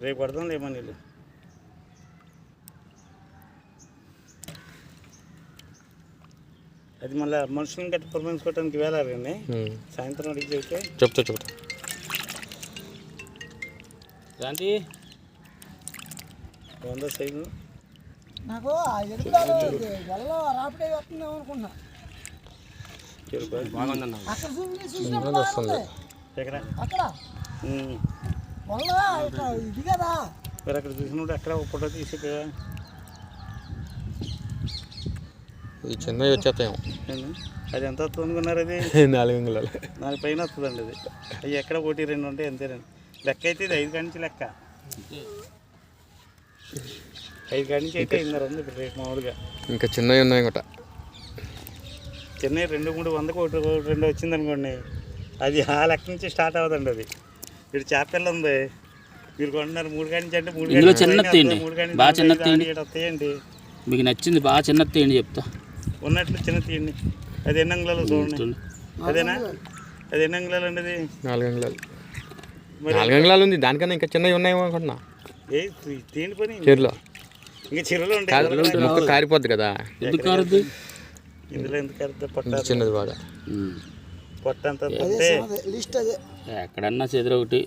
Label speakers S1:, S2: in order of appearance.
S1: రేపు పడదాం లేమని నీళ్ళు. అది మళ్ళీ మనుషులను గట్టి పురమించుకోవడానికి వేలారు కానీ సాయంత్రం అడిగి చెప్తే
S2: చెప్తా
S1: గాంధీ 100 సైజు
S3: నాకు రాపిడే వస్తుందేమో అనుకున్నా.
S2: వస్తుంది
S1: ఎక్కడ
S3: అక్కడ ఇది కదా
S1: మీరు అక్కడ చూసినప్పుడు అక్కడ ఒక ఫోటో తీసి
S2: ఈ చిన్నవి వచ్చేస్తాయేమో.
S1: అది ఎంత వస్తుంది అనుకున్నారు? అది
S2: 4 అంగుళాలు
S1: 4 పైన వస్తుందండి. అది అవి ఎక్కడ 1, 2 ఉంటాయి అంతేనండి. లెక్క అయితే ఇది 5 కాడి నుంచి లెక్క 5 కాడి నుంచి అయితే 5.5 ఉంది ఇప్పుడు రేపు మామూలుగా.
S2: ఇంకా చిన్నవి ఉన్నాయి ఇంకట.
S1: చిన్నవి 2, 3 వందకు 1, 2 వచ్చింది అనుకోండి. అది ఆ లెక్క నుంచి స్టార్ట్ అవుతుందండి. అది ఇప్పుడు చేపల్ల ఉంది మీరు కొంటున్నారు 3 కాడి నుంచి అంటే 3 వస్తాయండి.
S4: మీకు నచ్చింది బాగా చిన్న తీయండి చెప్తా.
S1: ఉన్నట్లు చిన్న తీయండి. అది ఎన్ని అంగుళాలు చూడండి. అదేనా? అది ఎన్ని అంగుళాలు అండి? అది
S2: 4 అంగుళాలు. 4 అంగుళాలు ఉంది. దానికన్నా ఇంకా చిన్నవి ఉన్నాయేమో అనుకుంటున్నా.
S1: ఏ తీయండి పని
S2: చెరులో
S1: ఇంకా చెరువులో ఉంటాయి.
S2: మొక్క కారిపోద్ది కదా.
S4: ఎందుకు కారుద్ది?
S1: ఇందులో ఎందుకు కారుద్ది? పొట్ట
S2: చిన్నది బాగా
S1: పొట్ట అంతా
S3: లిస్ట్ అదే
S4: ఎక్కడన్నా చెదురు ఒకటి